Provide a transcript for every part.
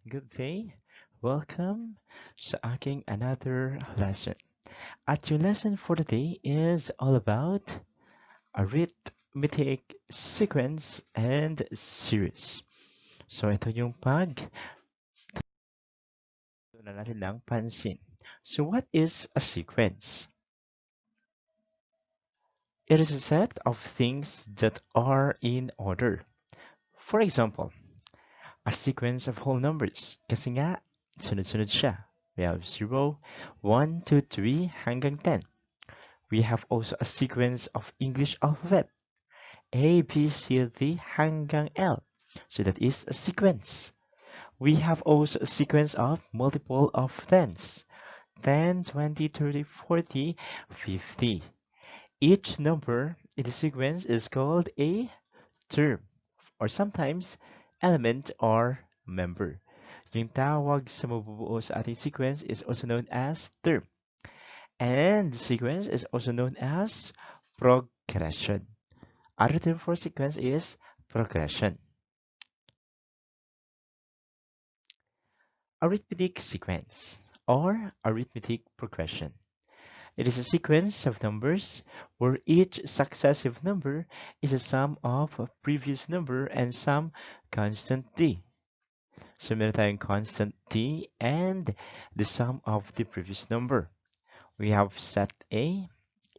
Good day. Welcome sa aking another lesson. At yung lesson for today is all about arithmetic sequence and series. So ito yung na natin ng pansin. So what is a sequence? It is a set of things that are in order. For example, a sequence of whole numbers. Kasi nga, sunod-sunod siya. We have 0, 1, 2, 3, hanggang 10. We have also a sequence of English alphabet. A, B, C, D, hanggang L. So that is a sequence. We have also a sequence of multiple of tens. 10, 20, 30, 40, 50. Each number in the sequence is called a term or sometimes element or member. Yung tawag sa mabubuo sa ating sequence is also known as term. And the sequence is also known as progression. Other term for sequence is progression. Arithmetic sequence or arithmetic progression. It is a sequence of numbers where each successive number is a sum of a previous number and some constant t. So meron tayong constant t and the sum of the previous number. We have set a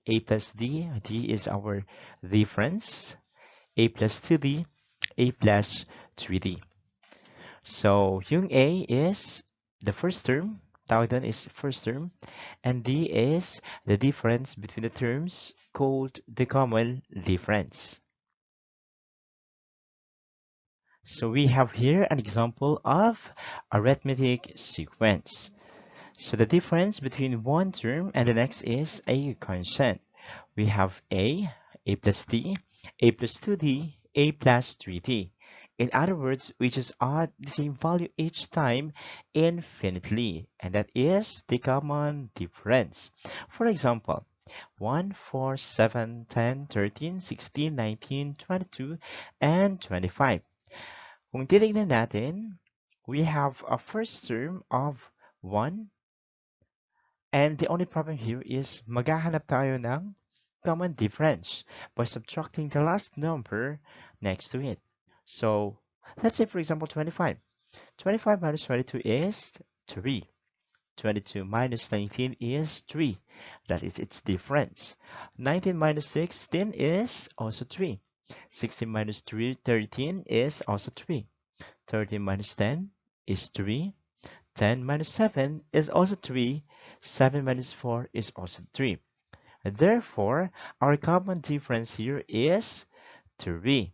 plus d, d is our difference, a plus 2d, a plus 3d. So yung a is the first term, tawag doon is first term, and d is the difference between the terms called the common difference. So we have here an example of arithmetic sequence. So the difference between one term and the next is a constant. We have a plus d, a plus 2d, a plus 3d. In other words, we just add the same value each time infinitely, and that is the common difference. For example, 1, 4, 7, 10, 13, 16, 19, 22, and 25. Kung titignan natin, we have a first term of 1, and the only problem here is maghahanap tayo ng common difference by subtracting the last number next to it. So, let's say for example 25. 25 minus 22 is 3. 22 minus 19 is 3. That is its difference. 19 minus 16 is also 3. 16 minus 3, 13 is also 3. 13 minus 10 is 3. 10 minus 7 is also 3. 7 minus 4 is also 3. Therefore, our common difference here is 3.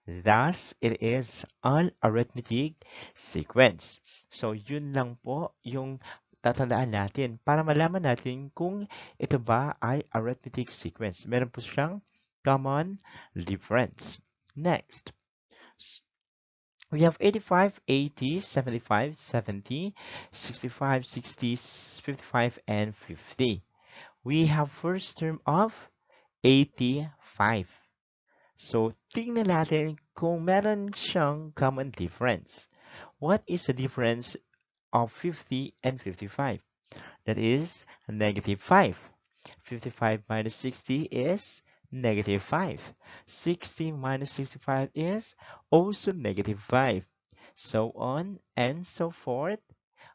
Thus, it is an arithmetic sequence. So, yun lang po yung tatandaan natin para malaman natin kung ito ba ay arithmetic sequence. Meron po siyang common difference. Next, we have 85, 80, 75, 70, 65, 60, 55, and 50. We have first term of 85. So, tingnan natin kung meron siyang common difference. What is the difference of 50 and 55? That is negative 5. 55 minus 60 is negative 5. 60 minus 65 is also negative 5. So on and so forth.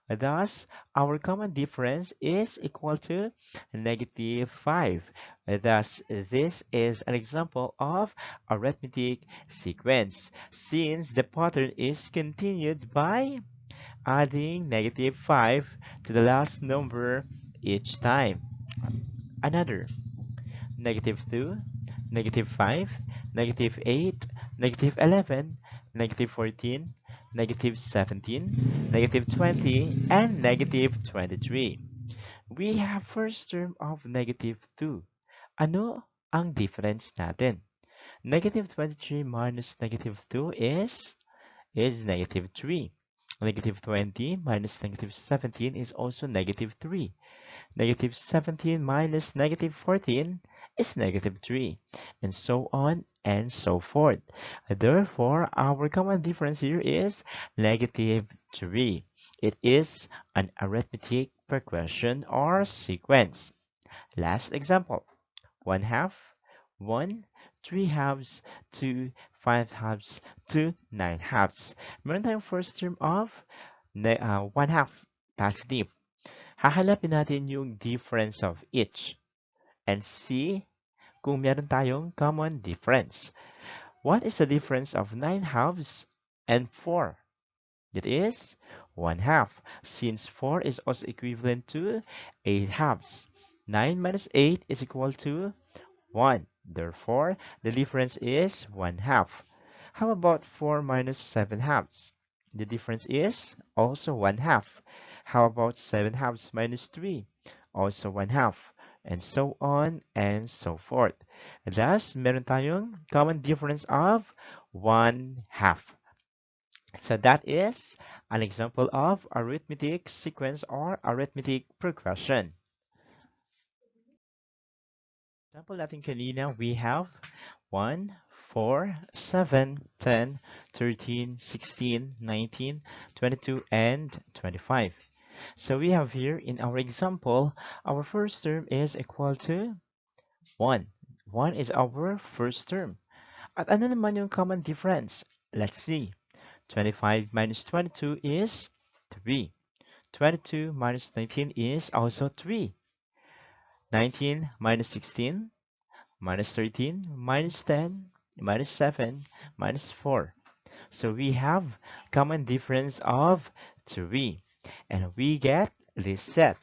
Thus, our common difference is equal to negative 5. Thus, this is an example of arithmetic sequence, since the pattern is continued by adding negative 5 to the last number each time. Another, negative 2, negative 5, negative 8, negative 11, negative 14, negative 17, negative 20, and negative 23. We have first term of negative 2. Ano ang difference natin? Negative 23 minus negative 2 is negative 3. Negative 20 minus negative 17 is also negative 3. Negative 17 minus negative 14 is negative 3, and so on and so forth. Therefore, our common difference here is negative 3. It is an arithmetic progression or sequence. Last example. 1 half, 1, 3 halves, 2, 5 halves, 2, 9 halves. Meron tayong first term of 1 half, positive. Hahanapin natin yung difference of each and see kung meron tayong common difference. What is the difference of 9 halves and 4? That is 1 half, since 4 is also equivalent to 8 halves. 9 minus 8 is equal to 1. Therefore, the difference is 1 half. How about 4 minus 7 halves? The difference is also 1 half. How about 7 halves minus 3? Also 1 half. And so on and so forth. Thus, meron tayong common difference of 1 half. So that is an example of arithmetic sequence or arithmetic progression. Example natin kanina, we have 1, 4, 7, 10, 13, 16, 19, 22, and 25. So we have here in our example, our first term is equal to 1. 1 is our first term. At ano naman yung common difference? Let's see. 25 minus 22 is 3. 22 minus 19 is also 3. 19 minus 16 minus 13, minus 10, minus 7, minus 4. So we have common difference of 3. And we get this set.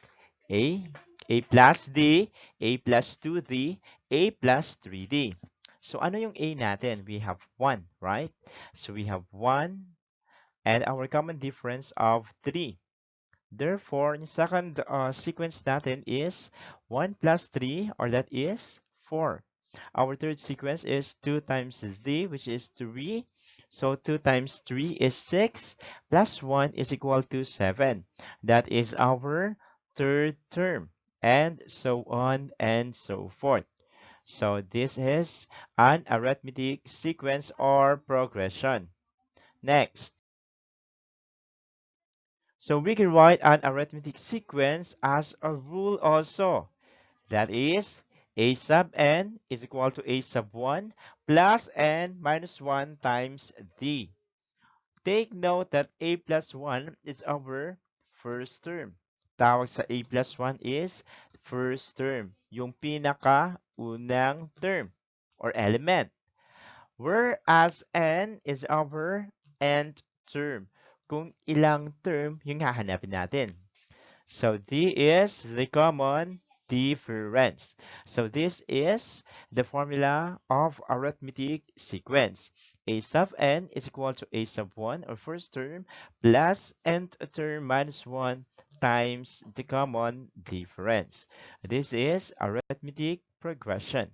A, A plus D, A plus 2D, A plus 3D. So ano yung A natin? We have 1, right? So we have 1 and our common difference of 3. Therefore, the second sequence natin is 1 plus 3, or that is 4. Our third sequence is 2 times d, which is 3. So 2 times 3 is 6, plus 1 is equal to 7. That is our third term, and so on and so forth. So this is an arithmetic sequence or progression. Next. So we can write an arithmetic sequence as a rule also. That is, a sub n is equal to a sub 1 plus n minus 1 times d. Take note that a plus 1 is our first term. Tawag sa a plus 1 is first term, yung pinaka-unang term or element. Whereas n is our nth term, kung ilang term yung hahanapin natin. So D is the common difference. So this is the formula of arithmetic sequence. A sub n is equal to a sub 1 or first term plus nth term minus 1 times the common difference. This is arithmetic progression.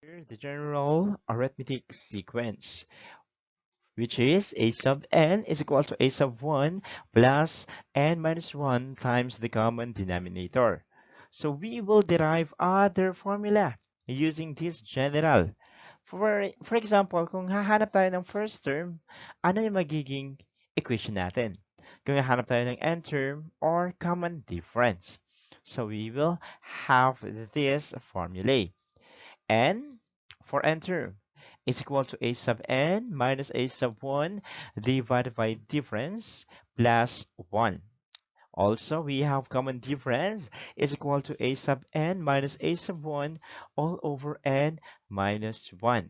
Here's the general arithmetic sequence, which is a sub n is equal to a sub 1 plus n minus 1 times the common denominator. So we will derive other formula using this general. For example, kung hahanap tayo ng first term, ano yung magiging equation natin? Kung hahanap tayo ng n term or common difference. So we will have this formula. N for n term is equal to a sub n minus a sub 1 divided by difference plus 1. Also, we have common difference is equal to a sub n minus a sub 1 all over n minus 1.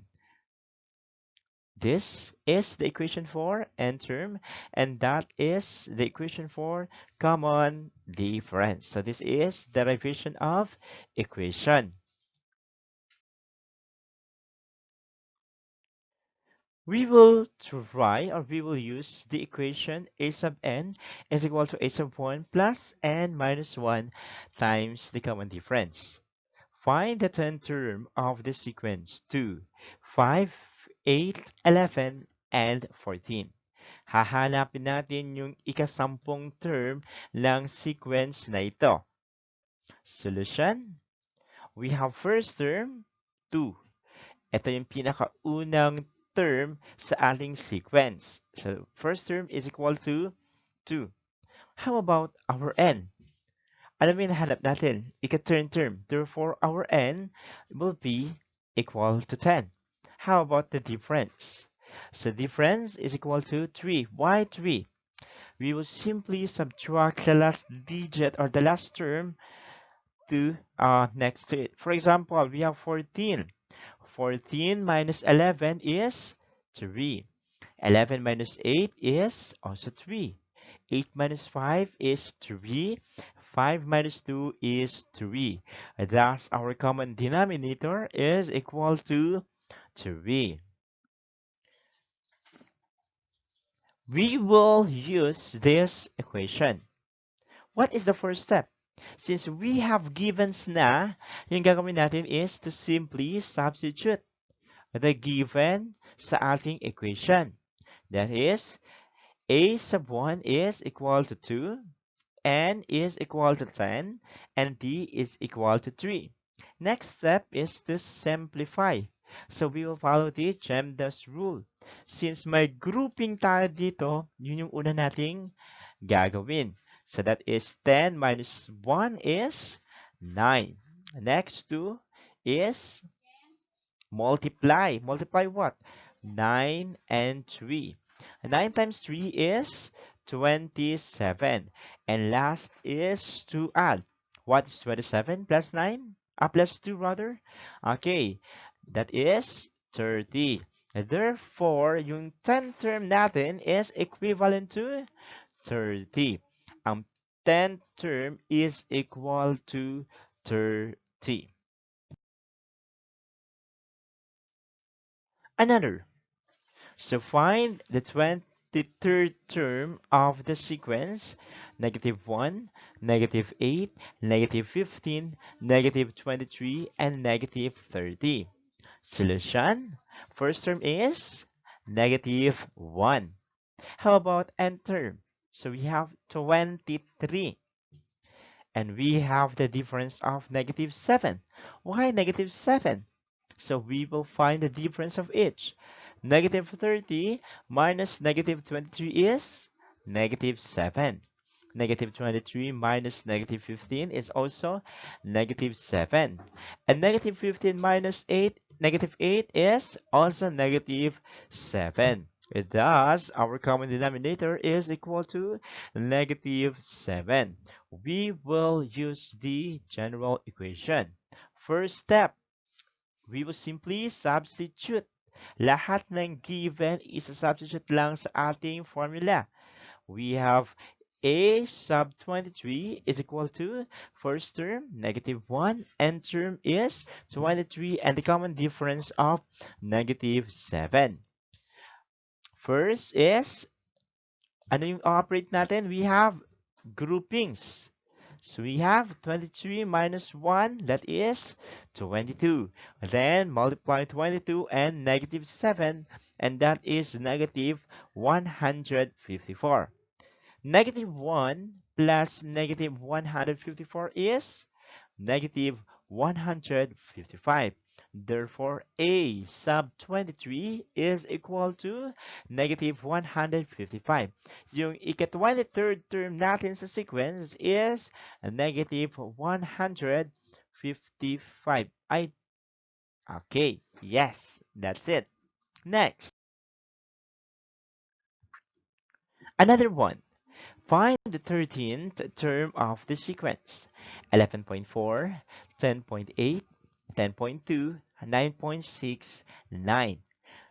This is the equation for n term, and that is the equation for common difference. So this is derivation of equation. We will try, or we will use the equation a sub n is equal to a sub 1 plus n minus 1 times the common difference. Find the 10th term of the sequence 2, 5, 8, 11, and 14. Hahanapin natin yung ikasampung term ng sequence na ito. Solution, we have first term, 2. Ito yung pinakaunang term sa ating sequence. So, first term is equal to 2. How about our n? Alam mo yung nahanap natin, ika-turn term. Therefore, our n will be equal to 10. How about the difference? So, difference is equal to 3. Why 3? We will simply subtract the last digit or the last term to next to it. For example, we have 14. 14 minus 11 is 3. 11 minus 8 is also 3. 8 minus 5 is 3. 5 minus 2 is 3. Thus, our common denominator is equal to 3. We will use this equation. What is the first step? Since we have givens na, yung gagawin natin is to simply substitute the given sa ating equation. That is, a sub 1 is equal to 2, n is equal to 10, and b is equal to 3. Next step is to simplify. So we will follow the Gemdas rule. Since may grouping tayo dito, yun yung una nating gagawin. So that is 10 minus 1 is 9. Next 2 is multiply. Multiply what? 9 and 3. 9 times 3 is 27. And last is to add. What is 27 plus 9? Plus 2 rather? Okay, that is 30. Therefore, yung 10th term natin is equivalent to 30. Ang 10th term is equal to 30. Another. So find the 23rd term of the sequence, -1, -8, -15, -23, and -30. Solution, first term is -1. How about nth term? So we have 23. And we have the difference of -7. Why -7? So we will find the difference of each. -30 minus -23 is -7. -23 minus -15 is also -7. And -15 minus -8 is also -7. Thus, our common denominator is equal to -7. We will use the general equation. First step, we will simply substitute. Lahat ng given is a substitute lang sa ating formula. We have a sub 23 is equal to first term -1, and term is 23, and the common difference of -7. First is, ano yung operate natin? We have groupings. So we have 23 minus 1, that is 22. Then multiply 22 and -7, and that is -154. -1 plus -154 is -155. Therefore, a sub 23 is equal to -155. Yung ika-23rd term natin sa sequence is -155. Okay, yes, that's it. Next, another one. Find the 13th term of the sequence. 11.4, 10.8, 10.2, 9.6, 9.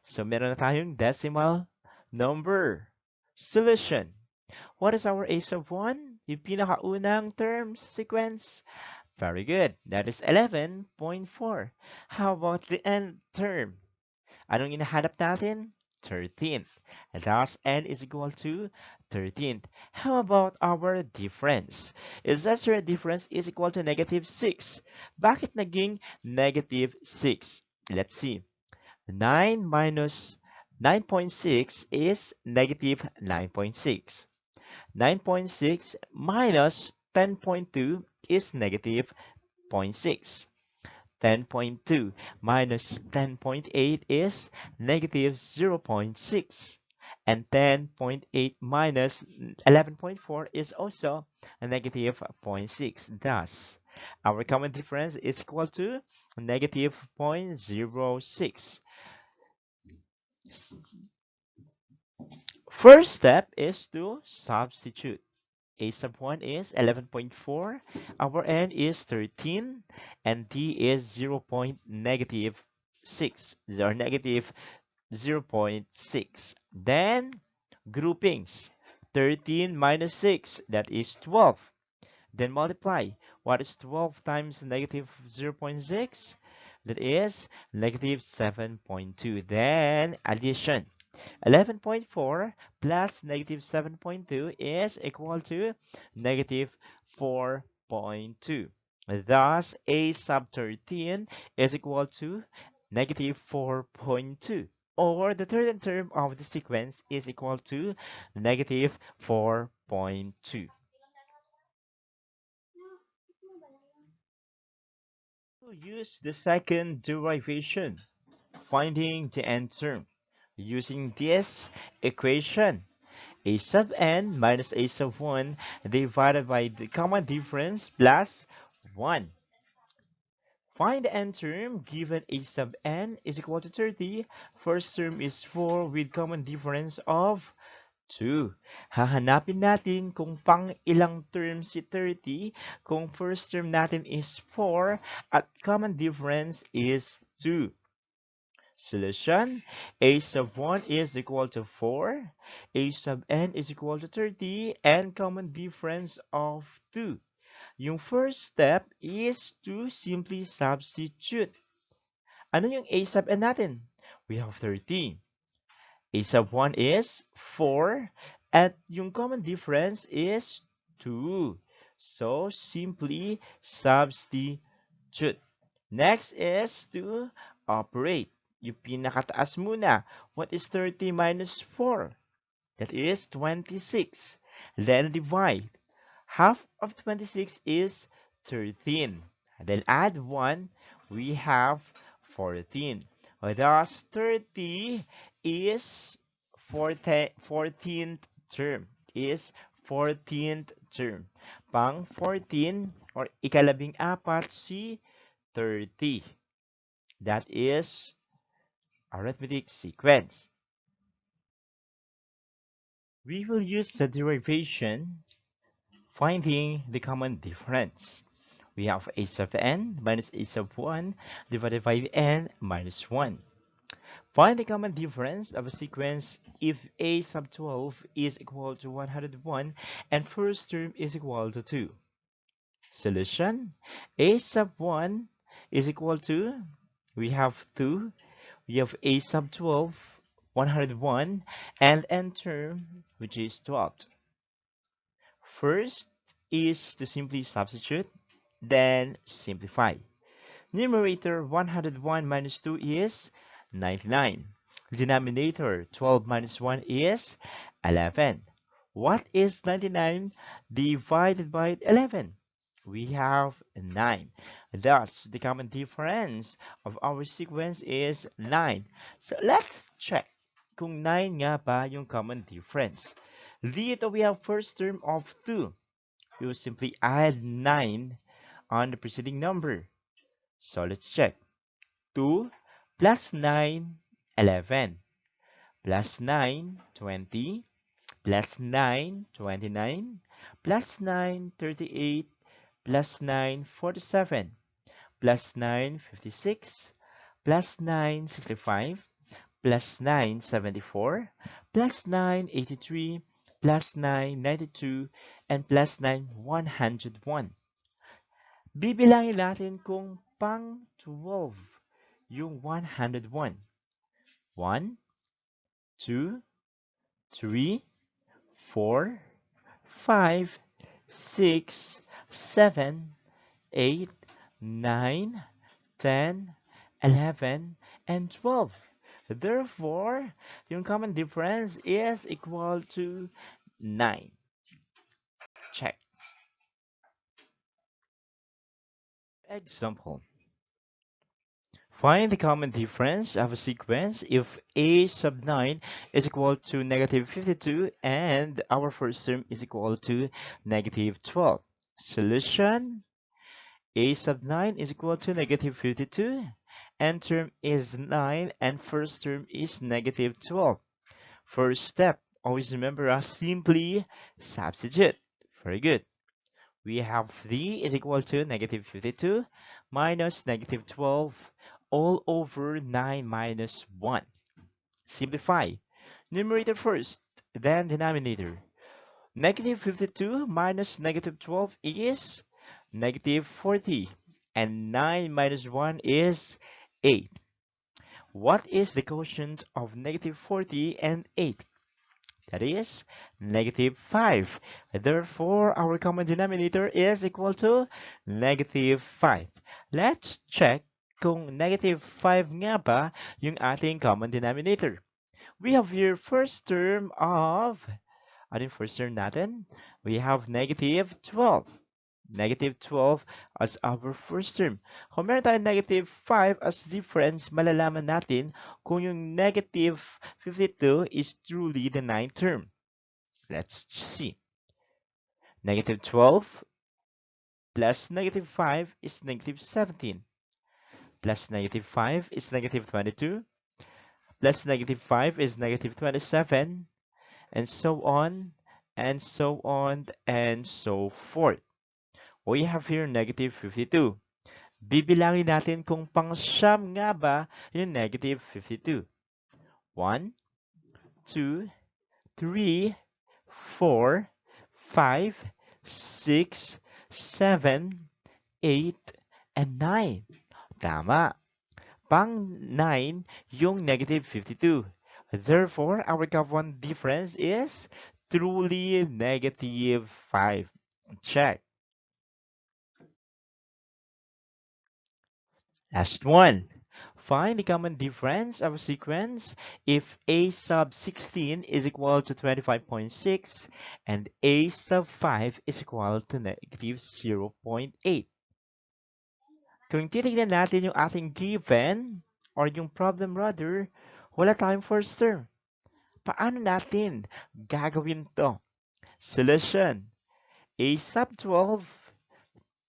So meron na tayong decimal number. Solution. What is our a sub 1? Yung pinakaunang term sequence. Very good. That is 11.4. How about the nth term? Anong hinahanap natin? 13th. Thus, n is equal to 13th. How about our difference? Is that your difference is equal to -6? Bakit naging -6? Let's see. 9 minus 9.6 is -9.6. 9.6 minus 10.2 is negative 0.6. 10.2 minus 10.8 is negative 0.6. And 10.8 minus 11.4 is also a negative zero point 0.6. Thus, our common difference is equal to negative 0.06. First step is to substitute. A sub 1 is 11.4, our n is 13, and d is 0. Negative 6, or negative 0.6. Then, groupings. 13 minus 6, that is 12. Then multiply. What is 12 times negative 0.6? That is negative 7.2. Then, addition. 11.4 plus negative 7.2 is equal to negative 4.2. Thus, a sub 13 is equal to negative 4.2. Or the third term of the sequence is equal to negative 4.2. We'll use the second derivation, finding the n term. Using this equation, a sub n minus a sub 1 divided by the common difference plus 1. Find the n term given a sub n is equal to 30. First term is 4 with common difference of 2. Hahanapin natin kung pang ilang term si 30 kung first term natin is 4 at common difference is 2. Solution: a sub 1 is equal to 4, a sub n is equal to 30, and common difference of 2. Yung first step is to simply substitute. Ano yung a sub n natin? We have 30. A sub 1 is 4, at yung common difference is 2. So, simply substitute. Next is to operate. Yung pinakataas muna. What is 30 minus 4? That is 26. Then divide. Half of 26 is 13. Then add 1, we have 14. Thus, 30 is 14th term. Is 14th term. Pang 14 or ikalabing apat si 30. That is arithmetic sequence. We will use the derivation, finding the common difference. We have a sub n minus a sub 1 divided by n minus 1. Find the common difference of a sequence if a sub 12 is equal to 101 and first term is equal to 2. Solution: a sub 1 is equal to, we have 2, we have a sub 12, 101, and n term, which is 12. First is to simply substitute, then simplify. Numerator 101 minus 2 is 99. Denominator 12 minus 1 is 11. What is 99 divided by 11? We have 9. Thus, the common difference of our sequence is 9. So, let's check kung 9 nga ba yung common difference. Dito we have first term of 2. We will simply add 9 on the preceding number. So, let's check. 2 plus 9, 11. Plus 9, 20. Plus 9, 29. Plus 9, 38. Plus 9, 47. Plus 9, 56. Plus 9, 65. Plus 9, 74. Plus 9, 83. Plus 9, 92. And plus 9, 101. Bibilangin natin kung pang 12 yung 101. 1, 2, 3, 4, 5, 6, 7, 8, 9, 10, 11, and 12. Therefore, yung common difference is equal to 9. Check. Example. Find the common difference of a sequence if a sub 9 is equal to negative 52 and our first term is equal to negative 12. Solution: a sub 9 is equal to negative 52, and term is 9 and first term is negative 12. First step, always remember simply substitute. Very good. We have d is equal to negative 52 minus negative 12 all over 9 minus 1. Simplify. Numerator first, then denominator. Negative 52 minus negative 12 is negative 40. And 9 minus 1 is 8. What is the quotient of negative 40 and 8? That is negative 5. Therefore, our common denominator is equal to negative 5. Let's check kung negative 5 nga ba yung ating common denominator. We have here first term of, ano yung first term natin? We have negative 12. Negative 12 as our first term. Kung meron tayong negative 5 as difference, malalaman natin kung yung negative 52 is truly the ninth term. Let's see. Negative 12 plus negative 5 is negative 17. Plus negative 5 is negative 22. Plus negative 5 is negative 27. And so on, and so on, and so forth. We have here negative 52. Bibilangin natin kung pang-siyam nga ba yung negative 52. 1, 2, 3, 4, 5, 6, 7, 8, and 9. Tama. Pang 9 yung negative 52. Therefore, our common difference is truly negative 5. Check. Last one. Find the common difference of a sequence if a sub 16 is equal to 25.6 and a sub 5 is equal to negative 0.8. Kung titignan natin yung ating given or yung problem rather, wala tayong first term. Paano natin gagawin to? Solution. A sub 12,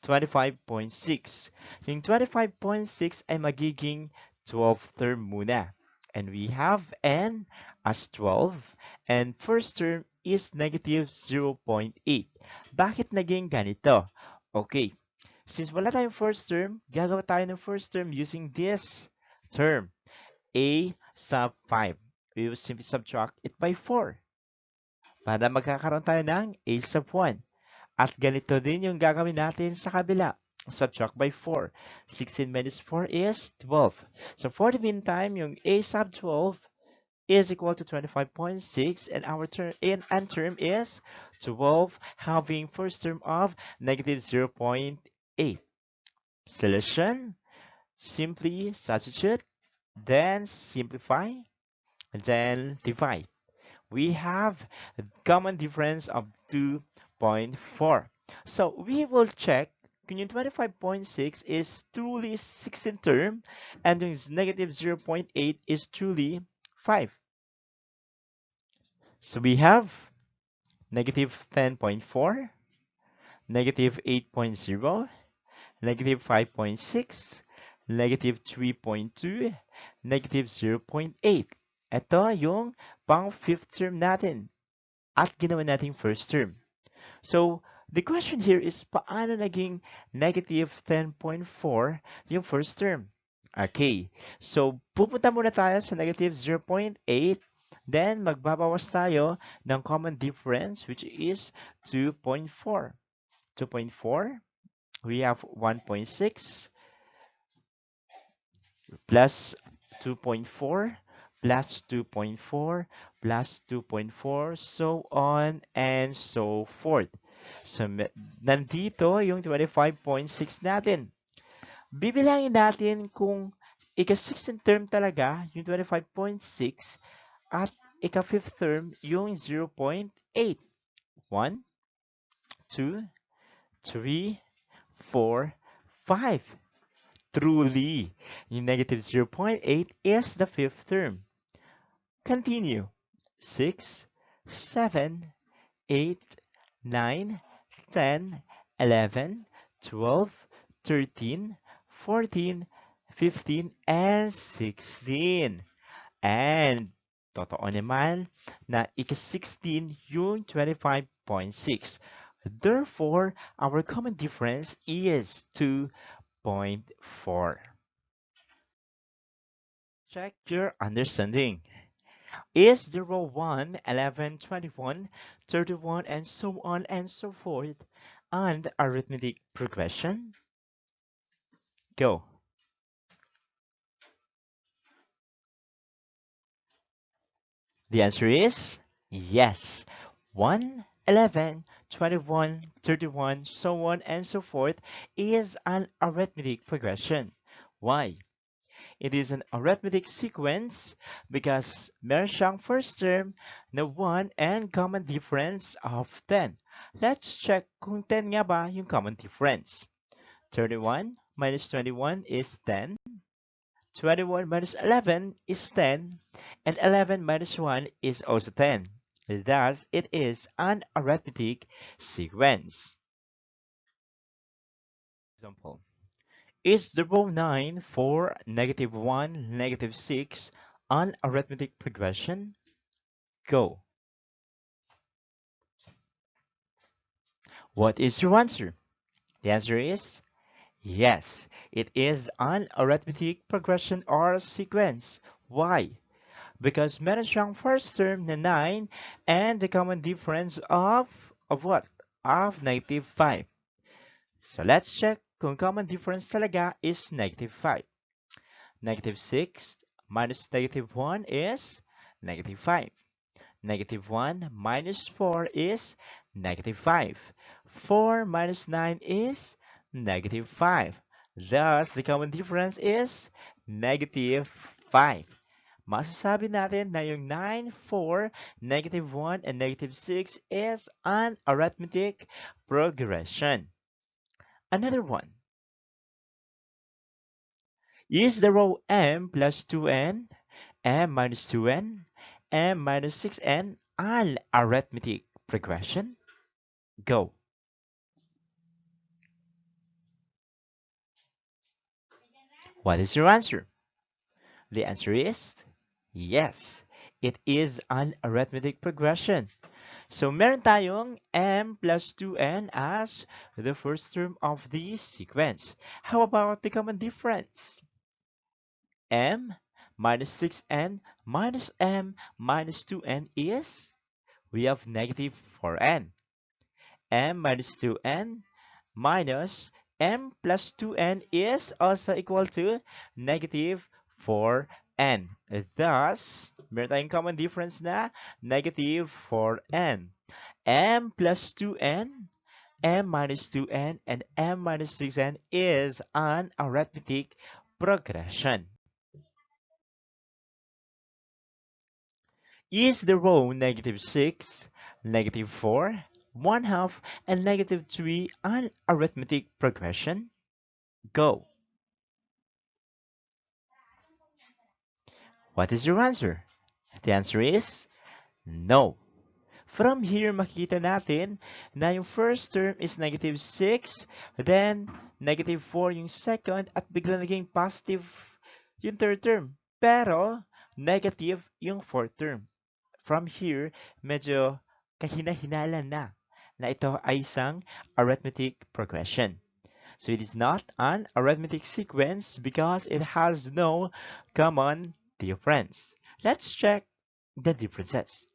25.6. Yung 25.6 ay magiging 12th term muna. And we have n as 12 and first term is negative 0.8. Bakit naging ganito? Okay, since wala tayong first term, gagawa tayo ng first term using this term, a sub 5. We will simply subtract it by 4 para magkakaroon tayo ng a sub 1. At ganito din yung gagawin natin sa kabila. Subtract by 4. 16 minus 4 is 12. So for the meantime, yung a sub 12 is equal to 25.6 and our term and term is 12 having first term of negative 0.8. Solution, simply substitute, then simplify, and then divide. We have a common difference of 2.4. So we will check kung yung 25.6 is truly 16 term and yung negative 0.8 is truly 5. So we have negative 10.4, negative 8.0, negative 5.6, negative 3.2, negative 0.8. Ito yung pang fifth term natin at ginawa nating first term. So, the question here is paano naging negative 10.4 yung first term? Okay, so pupunta muna tayo sa negative 0.8, then magbabawas tayo ng common difference which is 2.4. 2.4, we have 1.6 plus 2.4 plus 2.4 plus 2.4, so on and so forth. So, nandito yung 25.6 natin. Bibilangin natin kung ika-16th term talaga yung 25.6 at ika-5th term yung 0.8. 1, 2, 3, 4, 5. Truly, yung negative 0.8 is the fifth term. Continue. 6, 7, 8, 9, 10, 11, 12, 13, 14, 15, and 16. And totoo naman na ika-16 yung 25.6. Therefore, our common difference is 2.4. Check your understanding. Is the row 1, 11, 21, 31, and so on and so forth an arithmetic progression? Go. The answer is yes. 1, 11, 21, 31, so on and so forth is an arithmetic progression. Why? It is an arithmetic sequence because meron siyang first term na 1 and common difference of 10. Let's check kung 10 nga ba yung common difference. 31 minus 21 is 10. 21 minus 11 is 10. And 11 minus 1 is also 10. Thus, it is an arithmetic sequence. Example. Is the row 9, 4, negative 1, negative 6 an arithmetic progression? Go. What is your answer? The answer is yes. It is an arithmetic progression or sequence. Why? Because meron siyang first term na 9 and the common difference of what? Of negative 5. So let's check kung common difference talaga is negative 5. Negative 6 minus negative 1 is negative 5. Negative 1 minus 4 is negative 5. 4 minus 9 is negative 5. Thus, the common difference is negative 5. Masasabi natin na yung 9, 4, negative 1, and negative 6 is an arithmetic progression. Another one. Is the row m plus 2n, m minus 2n, m minus 6n an arithmetic progression? Go. What is your answer? The answer is yes. It is an arithmetic progression. So meron tayong m plus 2n as the first term of the sequence. How about the common difference? M minus 6n minus m minus 2n is, we have negative 4n. M minus 2n minus m plus 2n is also equal to negative 4n. Thus, meron tayong common difference na negative 4n. M plus 2n, m minus 2n, and m minus 6n is an arithmetic progression. Is the row negative 6, negative 4, 1 half, and negative 3 an arithmetic progression? Go. What is your answer? The answer is no. From here, makikita natin na yung first term is negative 6, then negative 4 yung second, at bigla naging positive yung third term. Pero, negative yung fourth term. From here, medyo kahina-hinala na ito ay isang arithmetic progression. So it is not an arithmetic sequence because it has no common difference. Let's check the differences.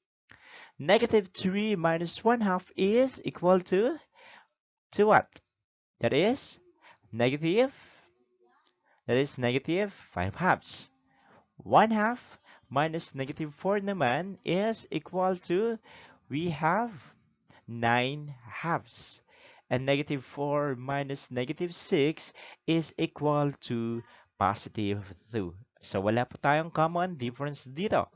Negative 3 minus 1 half is equal to what? That is negative, negative 5 halves. 1 half minus negative 4 naman is equal to, we have 9 halves. And negative 4 minus negative 6 is equal to positive 2. So wala po tayong common difference dito.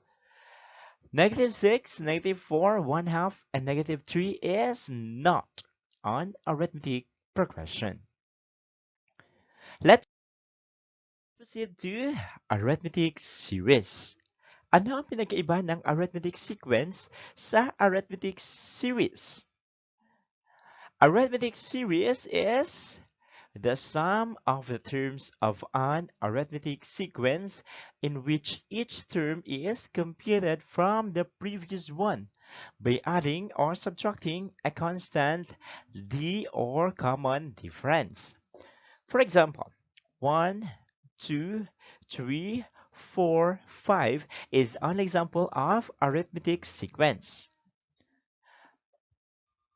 Negative 6, negative 4, 1 half, and negative 3 is not an arithmetic progression. proceed to arithmetic series. Ano ang pinagkaiba ng arithmetic sequence sa arithmetic series? Arithmetic series is the sum of the terms of an arithmetic sequence in which each term is computed from the previous one by adding or subtracting a constant d or common difference. For example, 1, 2, 3, 4, 5 is an example of arithmetic sequence.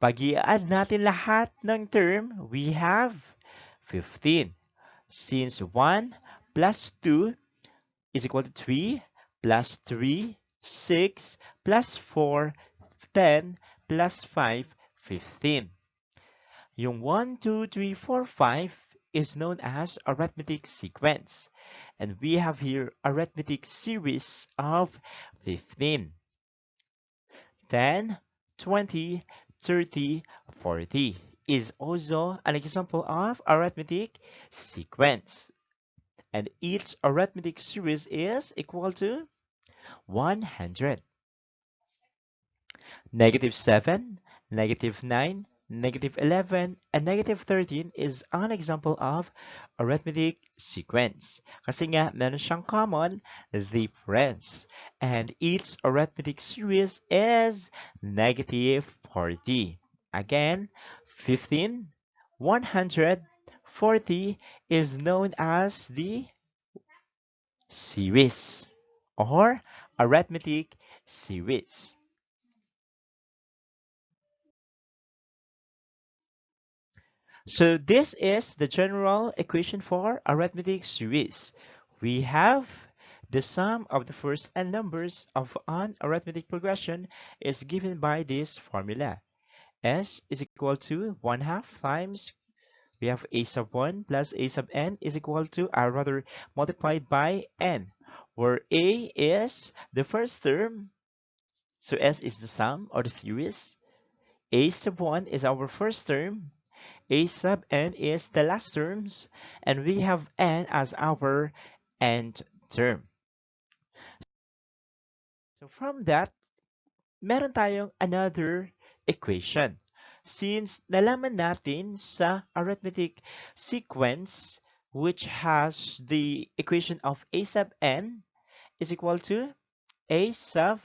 Pag i-add natin lahat ng term, we have 15. Since 1 plus 2 is equal to 3, plus 3, 6, plus 4, 10, plus 5, 15. Yung 1, 2, 3, 4, 5 is known as arithmetic sequence. And we have here arithmetic series of 15. 10, 20, 30, 40 is also an example of arithmetic sequence. And each arithmetic series is equal to 100. -7, -9, -11, and -13 is an example of arithmetic sequence. Kasi nga, meron siyang common difference. And each arithmetic series is -40. Again, 15, 100, 40 is known as the series or arithmetic series. So this is the general equation for arithmetic series. We have the sum of the first n numbers of an arithmetic progression is given by this formula. S is equal to 1/2 times we have a sub 1 plus a sub n is equal to, or rather multiplied by n, where a is the first term, so S is the sum or the series. A sub 1 is our first term. A sub n is the last terms, and we have n as our nth term. So from that, meron tayong another equation. Since nalaman natin sa arithmetic sequence which has the equation of a sub n is equal to a sub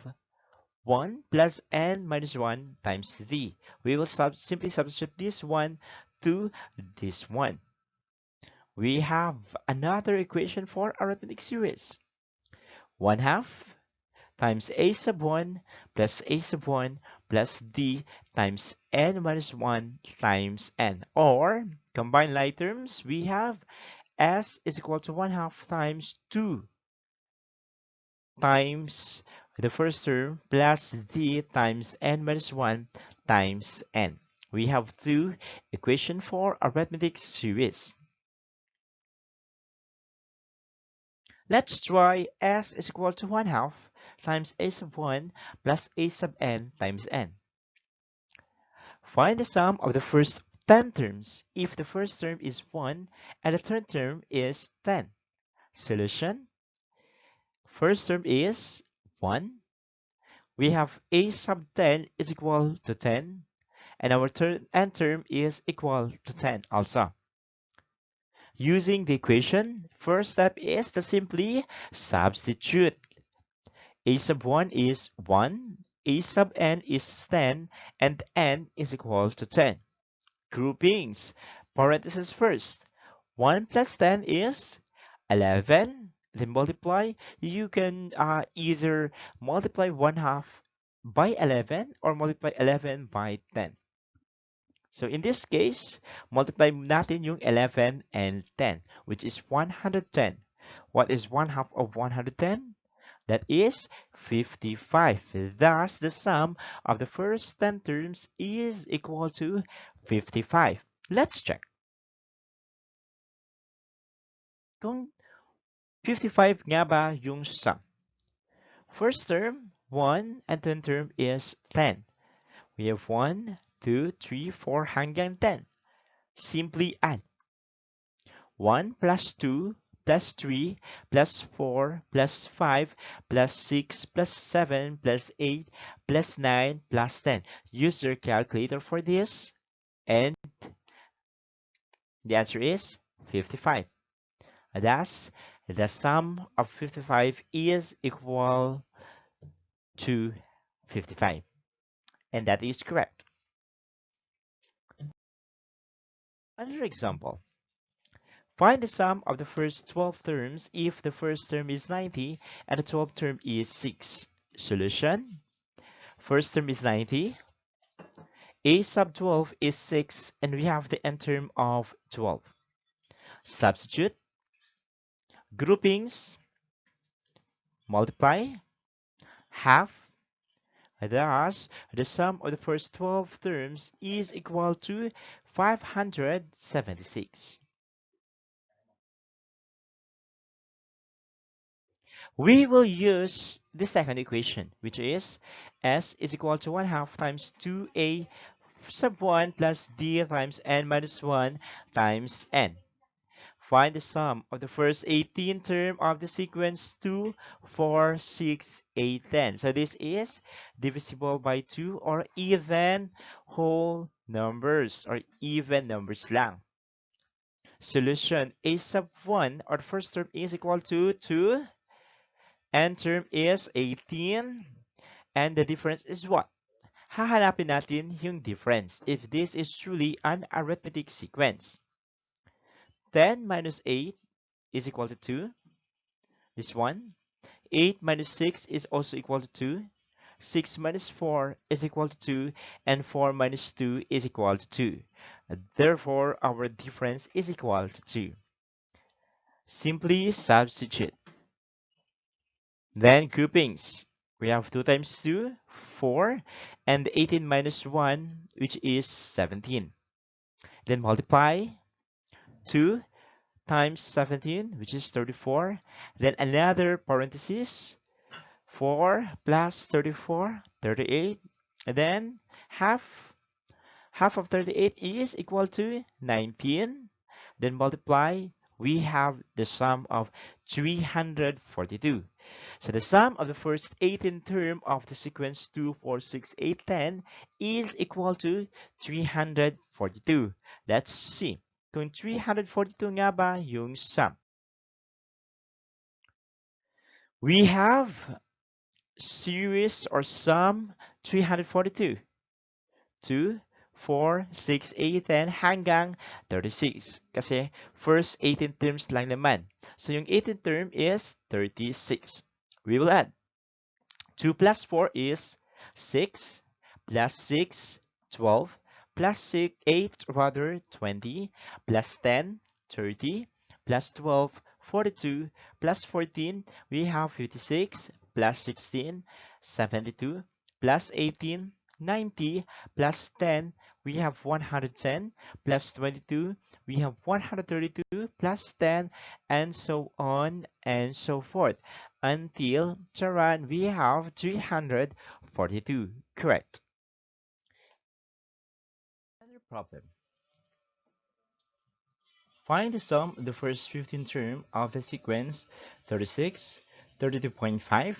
1 plus n minus 1 times d. We will simply substitute this one to this one. We have another equation for arithmetic series. 1/2 times a sub 1 plus a sub 1 plus d times n minus 1 times n. Or, combined like terms, we have s is equal to 1/2 times 2 times the first term plus d times n minus 1 times n. We have two equations for arithmetic series. Let's try s is equal to 1/2 times a sub 1 plus a sub n times n. Find the sum of the first 10 terms if the first term is 1 and the third term is 10. Solution. First term is 1. We have a sub 10 is equal to 10, and our nth term is equal to 10 also. Using the equation, first step is to simply substitute. A sub 1 is 1, a sub n is 10, and n is equal to 10. Groupings. Parentheses first. 1 plus 10 is 11. Then multiply. You can either multiply 1/2 by 11 or multiply 11 by 10. So in this case, multiply natin yung 11 and 10, which is 110. What is 1/2 of 110? That is 55. Thus, the sum of the first 10 terms is equal to 55. Let's check. Kung 55 nga ba yung sum? First term, 1, and 10 term is 10. We have 1, 2, 3, 4 hanggang 10. Simply add. 1 plus 2 plus 3 plus 4 plus 5 plus 6 plus 7 plus 8 plus 9 plus 10. Use your calculator for this, and the answer is 55. Thus, the sum of 55 is equal to 55. And that is correct. Another example. Find the sum of the first 12 terms if the first term is 90 and the 12th term is 6. Solution. First term is 90. A sub 12 is 6 and we have the nth term of 12. Substitute. Groupings. Multiply. Half. Thus, the sum of the first 12 terms is equal to 576. We will use the second equation, which is s is equal to 1/2 times 2a sub 1 plus d times n minus 1 times n. Find the sum of the first 18 term of the sequence 2, 4, 6, 8, 10. So this is divisible by 2 or even whole numbers or even numbers lang. Solution, a sub 1 or the first term is equal to 2. N term is 18. And the difference is what? Hahanapin natin yung difference if this is truly an arithmetic sequence. 10 minus 8 is equal to 2. This one. 8 minus 6 is also equal to 2. 6 minus 4 is equal to 2. And 4 minus 2 is equal to 2. Therefore, our difference is equal to 2. Simply substitute. Then groupings. We have 2 times 2, 4, and 18 minus 1, which is 17. Then multiply 2 times 17, which is 34. Then another parenthesis, 4 plus 34, 38. And then half of 38 is equal to 19. Then multiply, we have the sum of 342. So the sum of the first 18 term of the sequence 2, 4, 6, 8, 10 is equal to 342. Let's see. Kung 342 nga ba yung sum? We have series or sum 342. 2, 4, 6, 8, 10 hanggang 36. Kasi first 18 terms lang naman. So yung 18th term is 36. We will add. 2 plus 4 is 6, plus 6, 12, plus 6, 8 rather 20, plus 10, 30, plus 12, 42, plus 14, we have 56, plus 16, 72, plus 18, 90, plus 10, we have 110, plus 22, we have 132, plus 10, and so on and so forth. Until Charan, we have 342. Correct. Another problem. Find the sum of the first 15 term of the sequence 36, 32.5,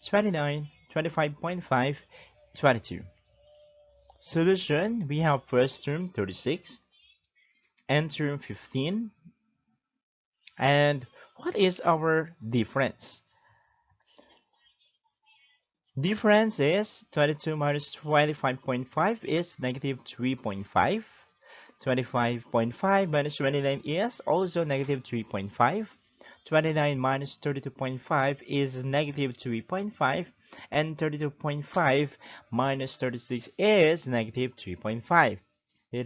29, 25.5, 22. Solution, we have first term 36, and term 15. And what is our difference? Difference is 22 minus 25.5 is negative 3.5. 25.5 minus 29 is also negative 3.5. 29 minus 32.5 is negative 3.5. And 32.5 minus 36 is negative 3.5.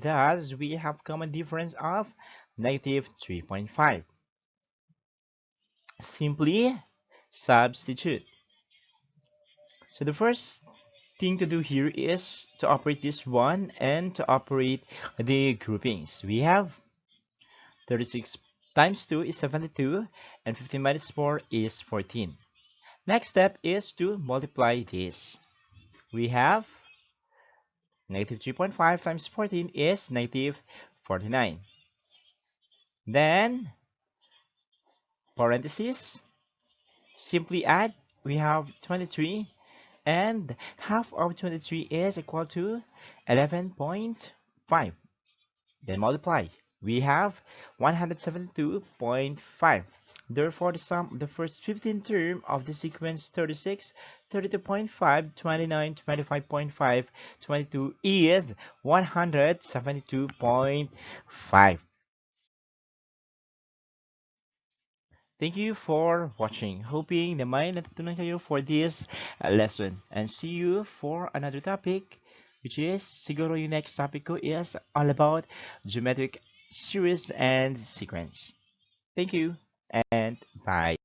Thus, we have common difference of negative 3.5. Simply substitute. So the first thing to do here is to operate this one and to operate the groupings. We have 36 times 2 is 72 and 15 minus 4 is 14. Next step is to multiply this. We have negative 3.5 times 14 is negative 49. Then parentheses, simply add, we have 23, and half of 23 is equal to 11.5. Then multiply. We have 172.5. Therefore, the sum of the first 15 term of the sequence 36, 32.5, 29, 25.5, 22 is 172.5. Thank you for watching. Hoping na may natutunan kayo for this lesson. And see you for another topic, which is, siguro yung next topic ko is all about geometric series and sequence. Thank you and bye.